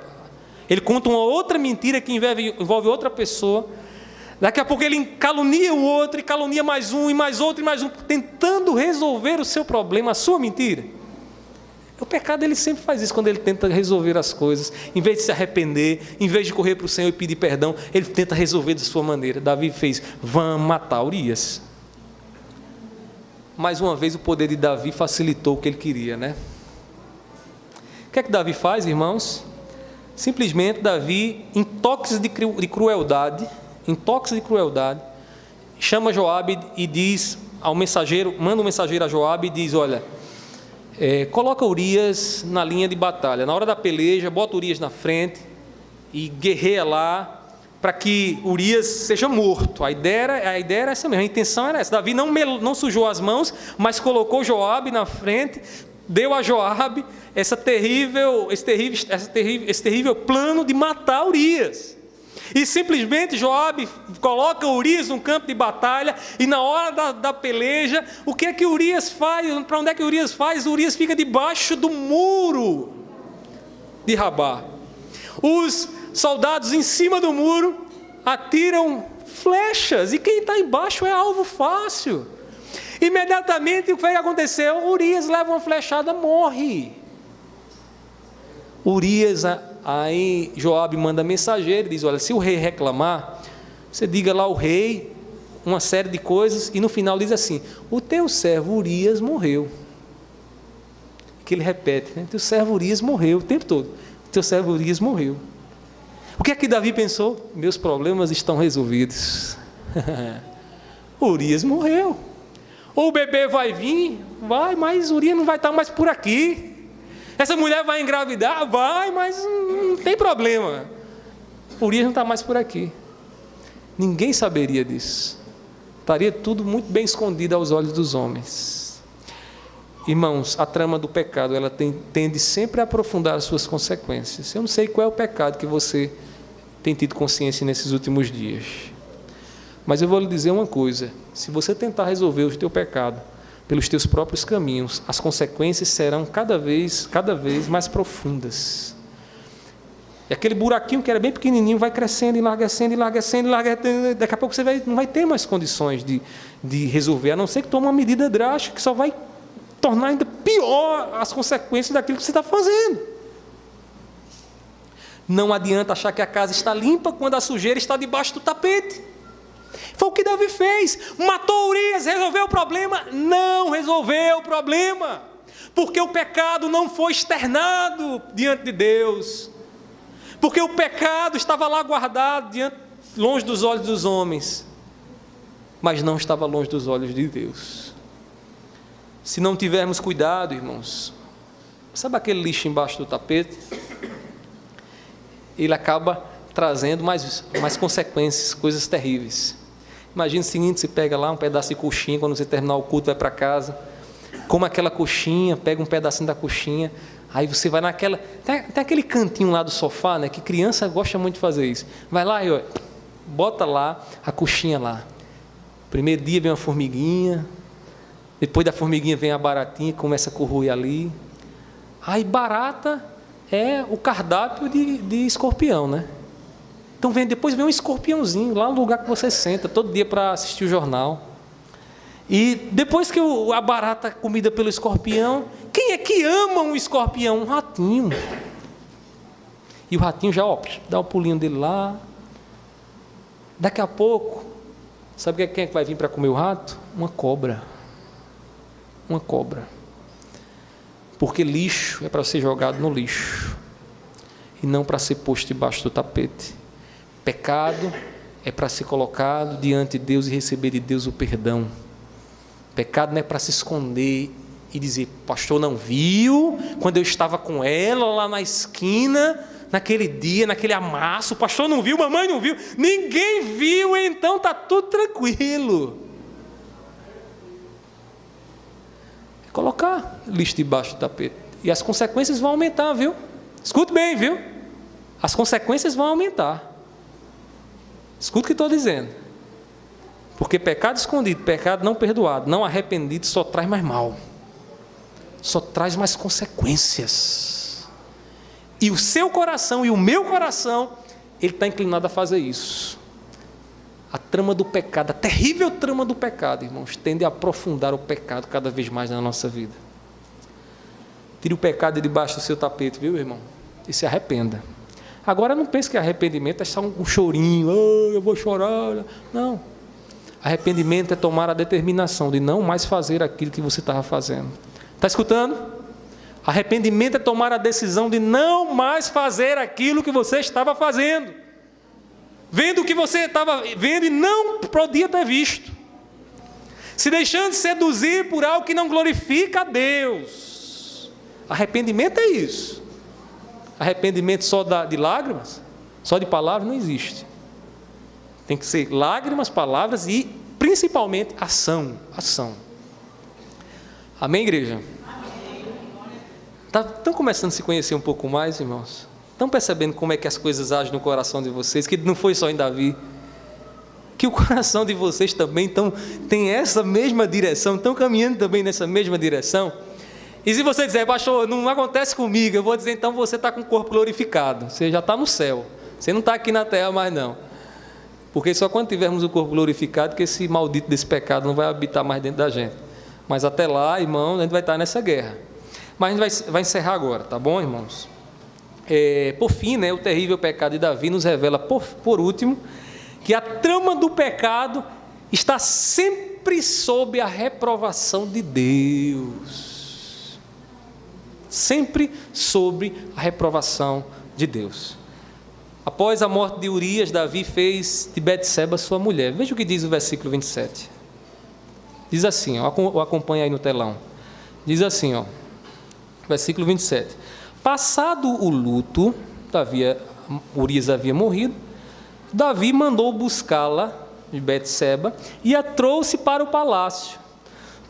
Ele conta uma outra mentira que envolve outra pessoa. Daqui a pouco ele calunia o outro, e calunia mais um, e mais outro, e mais um, tentando resolver o seu problema, a sua mentira. O pecado ele sempre faz isso, quando ele tenta resolver as coisas, em vez de se arrepender, em vez de correr para o Senhor e pedir perdão, ele tenta resolver da sua maneira. Davi fez: vamos matar Urias. Mais uma vez o poder de Davi facilitou o que ele queria, né? O que é que Davi faz, irmãos? Simplesmente Davi, em toques de crueldade, chama Joabe e diz ao mensageiro, manda um mensageiro a Joabe e diz: olha, coloca Urias na linha de batalha, na hora da peleja, bota Urias na frente e guerreia lá, para que Urias seja morto. A ideia era essa mesmo, a intenção era essa. Davi não sujou as mãos, mas colocou Joabe na frente, deu a Joabe esse terrível plano de matar Urias. E simplesmente Joabe coloca Urias num campo de batalha, e na hora da peleja, o que é que Urias faz? Para onde é que Urias faz? Urias fica debaixo do muro de Rabá. Os soldados em cima do muro atiram flechas, e quem está embaixo é alvo fácil. Imediatamente, o que foi que aconteceu? Urias leva uma flechada, morre. Urias, aí Joabe manda mensageiro e diz: olha, se o rei reclamar, você diga lá ao rei uma série de coisas, e no final diz assim: o teu servo Urias morreu. Que ele repete, né? Teu servo Urias morreu o tempo todo. Teu servo Urias morreu. O que é que Davi pensou? Meus problemas estão resolvidos. Urias morreu. O bebê vai vir? Vai, mas Urias não vai estar mais por aqui. Essa mulher vai engravidar? Vai, mas não tem problema. Urias não está mais por aqui. Ninguém saberia disso. Estaria tudo muito bem escondido aos olhos dos homens. Irmãos, a trama do pecado, ela tende sempre a aprofundar as suas consequências. Eu não sei qual é o pecado que você tem tido consciência nesses últimos dias. Mas eu vou lhe dizer uma coisa: se você tentar resolver o teu pecado pelos teus próprios caminhos, as consequências serão cada vez mais profundas. E aquele buraquinho que era bem pequenininho vai crescendo, enlarguecendo, daqui a pouco você não vai ter mais condições de resolver, a não ser que tome uma medida drástica que só vai tornar ainda pior as consequências daquilo que você está fazendo. Não adianta achar que a casa está limpa quando a sujeira está debaixo do tapete. Foi o que Davi fez. Matou Urias, resolveu o problema? Não resolveu o problema, porque o pecado não foi externado diante de Deus, porque o pecado estava lá guardado longe dos olhos dos homens, mas não estava longe dos olhos de Deus. Se não tivermos cuidado, irmãos, sabe aquele lixo embaixo do tapete? Ele acaba trazendo mais consequências, coisas terríveis. Imagina o seguinte: você pega lá um pedaço de coxinha, quando você terminar o culto, vai para casa, come aquela coxinha, pega um pedacinho da coxinha, aí você vai naquela... Tem aquele cantinho lá do sofá, né, que criança gosta muito de fazer isso. Vai lá e bota lá a coxinha lá. Primeiro dia vem uma formiguinha, depois da formiguinha vem a baratinha, começa a corroer ali. Aí barata é o cardápio de escorpião, né? Então depois vem um escorpiãozinho lá no lugar que você senta todo dia para assistir o jornal. E depois que a barata é comida pelo escorpião, quem é que ama um escorpião? Um ratinho. E o ratinho já dá o pulinho dele lá. Daqui a pouco, sabe quem é que vai vir para comer o rato? Uma cobra. Uma cobra. Porque lixo é para ser jogado no lixo e não para ser posto debaixo do tapete. Pecado é para ser colocado diante de Deus e receber de Deus o perdão. Pecado não é para se esconder e dizer: pastor não viu quando eu estava com ela lá na esquina, naquele dia, naquele amasso, o pastor não viu, mamãe não viu, ninguém viu, então está tudo tranquilo. É colocar lixo debaixo do tapete. E as consequências vão aumentar, viu? Escute bem, viu? As consequências vão aumentar. Escuta o que estou dizendo. Porque pecado escondido, pecado não perdoado, não arrependido, só traz mais mal. Só traz mais consequências. E o seu coração e o meu coração, ele está inclinado a fazer isso. A trama do pecado, a terrível trama do pecado, irmãos, tende a aprofundar o pecado cada vez mais na nossa vida. Tire o pecado de debaixo do seu tapete, viu, irmão? E se arrependa. Agora não pense que arrependimento é só um chorinho, eu vou chorar. Não. Arrependimento é tomar a determinação de não mais fazer aquilo que você estava fazendo. Está escutando? Arrependimento é tomar a decisão de não mais fazer aquilo que você estava fazendo. Vendo o que você estava vendo e não podia ter visto. Se deixando de seduzir por algo que não glorifica a Deus. Arrependimento é isso. Arrependimento só de lágrimas, só de palavras, não existe. Tem que ser lágrimas, palavras e, principalmente, ação. Amém, igreja? Estão começando a se conhecer um pouco mais, irmãos? Estão percebendo como é que as coisas agem no coração de vocês? Que não foi só em Davi. Que o coração de vocês também tem essa mesma direção, estão caminhando também nessa mesma direção. E se você dizer: pastor, não acontece comigo, eu vou dizer: então você está com o corpo glorificado, você já está no céu. Você não está aqui na terra mais não. Porque só quando tivermos o corpo glorificado que esse maldito desse pecado não vai habitar mais dentro da gente. Mas até lá, irmãos, a gente vai estar nessa guerra. Mas a gente vai encerrar agora, tá bom, irmãos? Por fim, o terrível pecado de Davi nos revela, por último, que a trama do pecado está sempre sob a reprovação de Deus. Sempre sob a reprovação de Deus. Após a morte de Urias, Davi fez de Betseba sua mulher. Veja o que diz o versículo 27. Diz assim, acompanha aí no telão. Diz assim, versículo 27. Passado o luto, Urias havia morrido, Davi mandou buscá-la de Betseba e a trouxe para o palácio.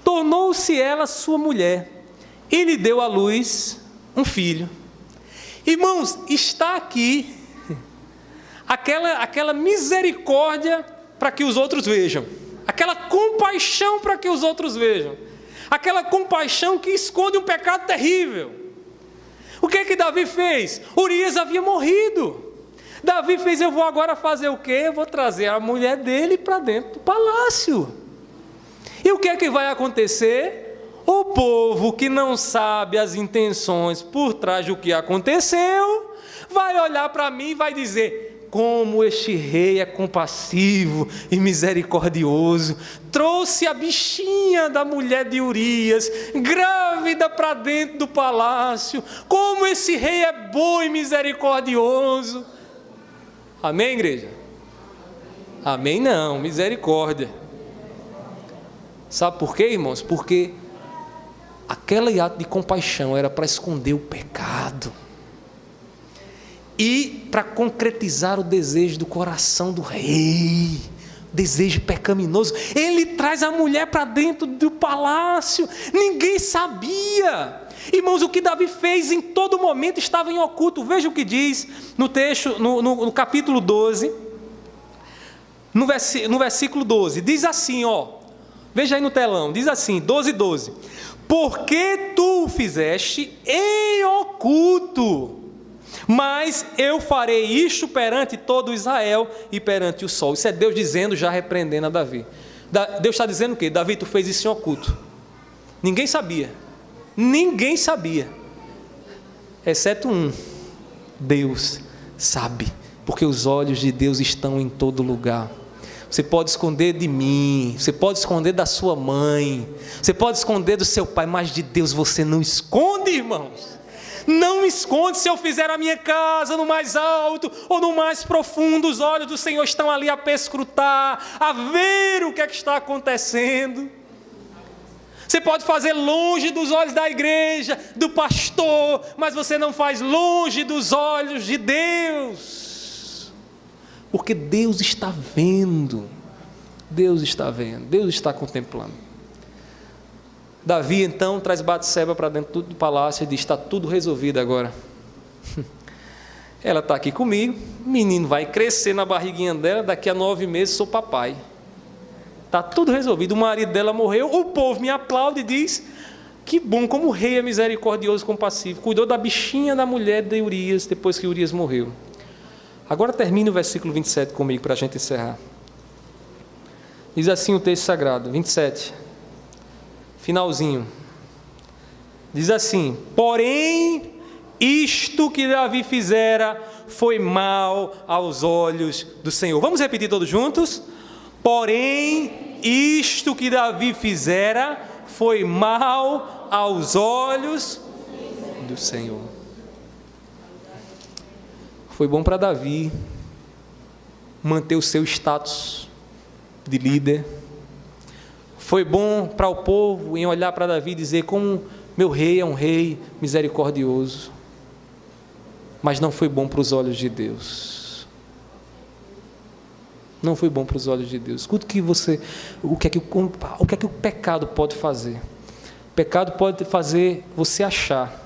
Tornou-se ela sua mulher e lhe deu à luz um filho. Irmãos, está aqui aquela misericórdia para que os outros vejam, aquela compaixão para que os outros vejam, aquela compaixão que esconde um pecado terrível. O que Davi fez? Urias havia morrido. Davi fez, eu vou agora fazer o quê? Eu vou trazer a mulher dele para dentro do palácio. E o que vai acontecer? O povo que não sabe as intenções por trás do que aconteceu, vai olhar para mim e vai dizer, como este rei é compassivo e misericordioso, trouxe a bichinha da mulher de Urias, grávida para dentro do palácio, como esse rei é bom e misericordioso. Amém, igreja? Amém não, misericórdia. Sabe por quê, irmãos? Porque aquele ato de compaixão era para esconder o pecado e para concretizar o desejo do coração do rei, desejo pecaminoso. Ele traz a mulher para dentro do palácio, ninguém sabia. Irmãos, o que Davi fez em todo momento estava em oculto. Veja o que diz no texto, no capítulo 12, no versículo 12, diz assim, veja aí no telão, diz assim, 12:12, porque tu o fizeste em oculto, mas eu farei isto perante todo Israel e perante o sol. Isso é Deus dizendo, já repreendendo a Davi. Deus está dizendo o quê? Davi, tu fez isso em oculto. Ninguém sabia, exceto um, Deus sabe, porque os olhos de Deus estão em todo lugar. Você pode esconder de mim, você pode esconder da sua mãe, você pode esconder do seu pai, mas de Deus você não esconde, irmãos. Não esconde. Se eu fizer a minha casa no mais alto ou no mais profundo, os olhos do Senhor estão ali a perscrutar, a ver o que é que está acontecendo. Você pode fazer longe dos olhos da igreja, do pastor, mas você não faz longe dos olhos de Deus, porque Deus está vendo, Deus está contemplando. Davi então traz Batseba para dentro do palácio e diz, está tudo resolvido agora. Ela está aqui comigo, o menino vai crescer na barriguinha dela, daqui a 9 meses sou papai. Está tudo resolvido, o marido dela morreu, o povo me aplaude e diz, que bom, como o rei é misericordioso e compassivo, cuidou da bichinha da mulher de Urias, depois que Urias morreu. Agora termina o versículo 27 comigo, para a gente encerrar. Diz assim o texto sagrado, 27, finalzinho, diz assim, porém, isto que Davi fizera foi mal aos olhos do Senhor. Vamos repetir todos juntos? Porém, isto que Davi fizera foi mal aos olhos do Senhor. Foi bom para Davi manter o seu status de líder. Foi bom para o povo em olhar para Davi e dizer, como meu rei é um rei misericordioso. Mas não foi bom para os olhos de Deus. Não foi bom para os olhos de Deus. Escuta o que é que o pecado pode fazer. O pecado pode fazer você achar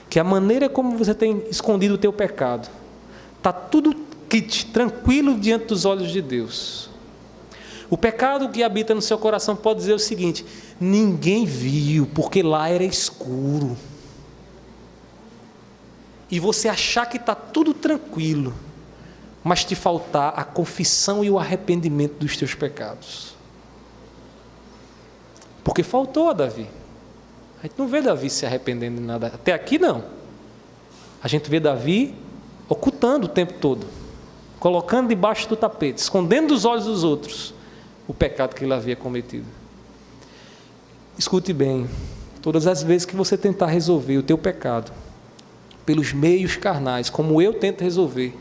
que a maneira como você tem escondido o teu pecado está tudo tranquilo diante dos olhos de Deus. O pecado que habita no seu coração pode dizer o seguinte, ninguém viu, porque lá era escuro. E você achar que está tudo tranquilo, mas te faltar a confissão e o arrependimento dos teus pecados. Porque faltou a Davi. A gente não vê Davi se arrependendo de nada. Até aqui não. A gente vê Davi ocultando o tempo todo, colocando debaixo do tapete, escondendo dos olhos dos outros o pecado que ele havia cometido. Escute bem, todas as vezes que você tentar resolver o teu pecado pelos meios carnais, como eu tento resolver,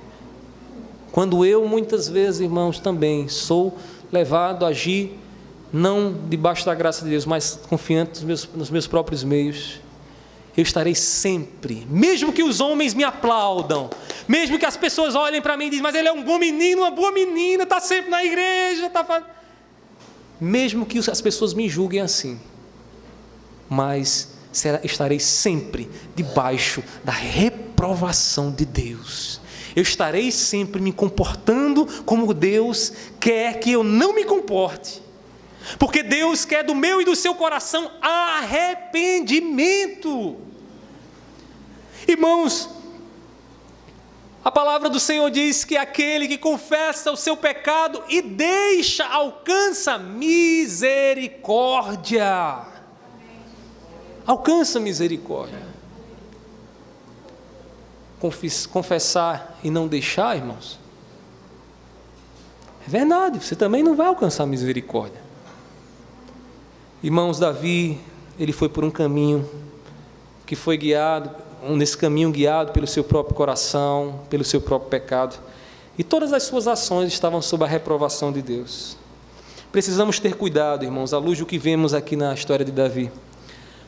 quando eu muitas vezes, irmãos, também sou levado a agir não debaixo da graça de Deus, mas confiante nos meus próprios meios, eu estarei sempre, mesmo que os homens me aplaudam, mesmo que as pessoas olhem para mim e dizem, mas ele é um bom menino, uma boa menina, está sempre na igreja, mesmo que as pessoas me julguem assim, mas estarei sempre debaixo da reprovação de Deus. Eu estarei sempre me comportando como Deus quer que eu não me comporte, porque Deus quer do meu e do seu coração arrependimento. Irmãos, a palavra do Senhor diz que aquele que confessa o seu pecado e deixa, alcança misericórdia. Alcança misericórdia. Confessar e não deixar, irmãos, é verdade, você também não vai alcançar misericórdia. Irmãos, Davi, ele foi por um caminho que foi guiado, nesse caminho guiado pelo seu próprio coração, pelo seu próprio pecado, e todas as suas ações estavam sob a reprovação de Deus. Precisamos ter cuidado, irmãos, à luz do que vemos aqui na história de Davi,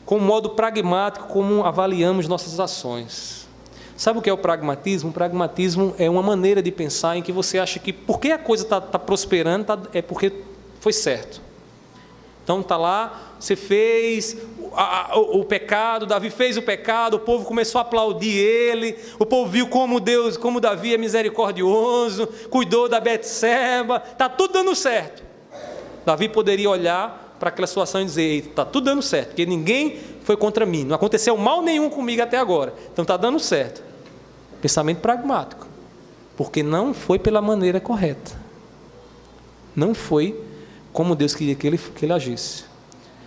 com um modo pragmático como avaliamos nossas ações. Sabe o que é o pragmatismo? O pragmatismo é uma maneira de pensar em que você acha que porque a coisa está prosperando, é porque foi certo. Então está lá, você fez o pecado, Davi fez o pecado, o povo começou a aplaudir ele, o povo viu como Davi é misericordioso, cuidou da Betseba, está tudo dando certo. Davi poderia olhar para aquela situação e dizer, está tudo dando certo, porque ninguém foi contra mim, não aconteceu mal nenhum comigo até agora, então está dando certo. Pensamento pragmático, porque não foi pela maneira correta, não foi como Deus queria que ele agisse.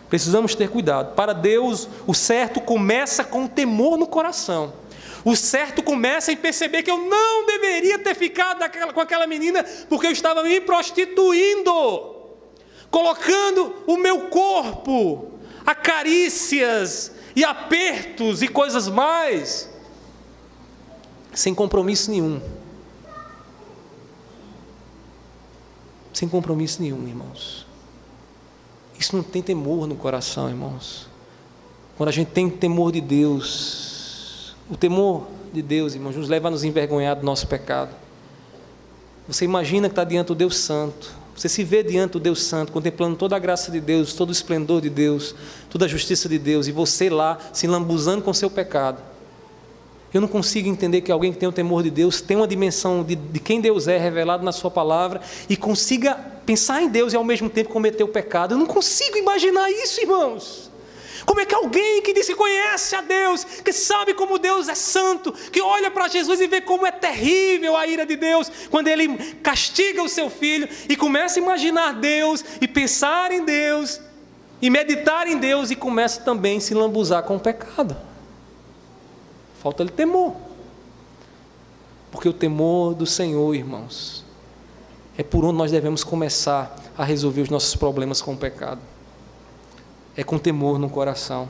Precisamos ter cuidado. Para Deus, o certo começa com temor no coração. O certo começa em perceber que eu não deveria ter ficado com aquela menina, porque eu estava me prostituindo, colocando o meu corpo a carícias e apertos e coisas mais, sem compromisso nenhum. Sem compromisso nenhum, irmãos. Isso não tem temor no coração, irmãos. Quando a gente tem temor de Deus, o temor de Deus, irmãos, nos leva a nos envergonhar do nosso pecado. Você imagina que está diante do Deus Santo, você se vê diante do Deus Santo, contemplando toda a graça de Deus, todo o esplendor de Deus, toda a justiça de Deus, e você lá se lambuzando com o seu pecado. Eu não consigo entender que alguém que tem o temor de Deus, tem uma dimensão de quem Deus é revelado na sua palavra, e consiga pensar em Deus e ao mesmo tempo cometer o pecado. Eu não consigo imaginar isso, irmãos. Como é que alguém que diz que conhece a Deus, que sabe como Deus é santo, que olha para Jesus e vê como é terrível a ira de Deus, quando Ele castiga o seu filho, e começa a imaginar Deus, e pensar em Deus, e meditar em Deus, e começa também a se lambuzar com o pecado. Falta-lhe temor, porque o temor do Senhor, irmãos, é por onde nós devemos começar a resolver os nossos problemas com o pecado. É com temor no coração.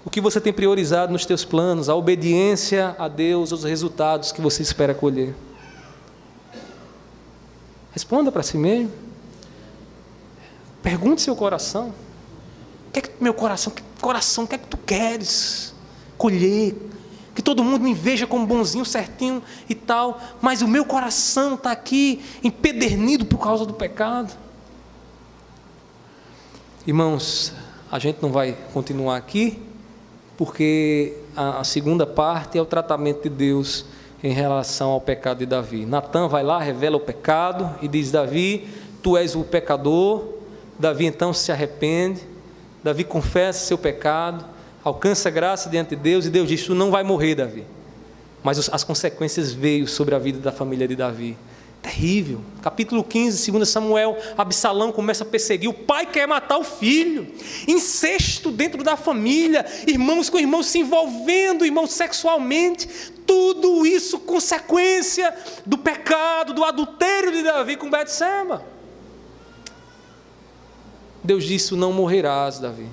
O que você tem priorizado nos teus planos? A obediência a Deus, os resultados que você espera colher? Responda para si mesmo. Pergunte seu coração. O que é que meu coração, o que é que tu queres colher? Que todo mundo me veja como bonzinho, certinho e tal, mas o meu coração está aqui empedernido por causa do pecado. Irmãos, a gente não vai continuar aqui, porque a segunda parte é o tratamento de Deus em relação ao pecado de Davi. Natã vai lá, revela o pecado e diz: Davi, tu és o pecador. Davi então se arrepende, Davi confessa seu pecado, alcança graça diante de Deus, e Deus diz: tu não vai morrer, Davi, mas as consequências veio sobre a vida da família de Davi. Terrível. Capítulo 15, 2 Samuel, Absalão começa a perseguir, o pai quer matar o filho, incesto dentro da família, irmãos com irmãos se envolvendo, irmãos sexualmente, tudo isso consequência do pecado, do adultério de Davi com Betseba. Deus disse: não morrerás, Davi,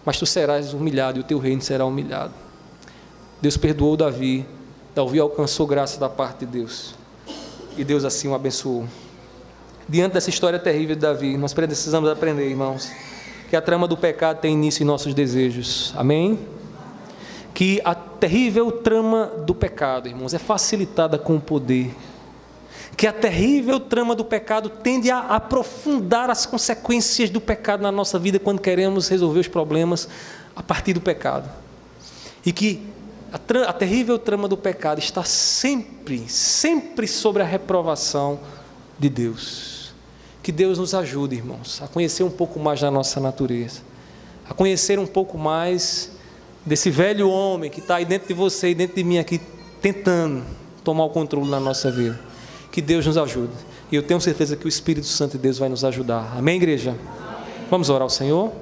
mas tu serás humilhado e o teu reino será humilhado. Deus perdoou Davi, Davi alcançou graça da parte de Deus, e Deus assim o abençoou. Diante dessa história terrível de Davi, nós precisamos aprender, irmãos, que a trama do pecado tem início em nossos desejos, amém? Que a terrível trama do pecado, irmãos, é facilitada com o poder, que a terrível trama do pecado tende a aprofundar as consequências do pecado na nossa vida quando queremos resolver os problemas a partir do pecado, e que a terrível trama do pecado está sempre sobre a reprovação de Deus. Que Deus nos ajude, irmãos, a conhecer um pouco mais da nossa natureza, a conhecer um pouco mais desse velho homem que está aí dentro de você e dentro de mim aqui, tentando tomar o controle da nossa vida. Que Deus nos ajude, e eu tenho certeza que o Espírito Santo de Deus vai nos ajudar. Amém, igreja? Amém. Vamos orar ao Senhor?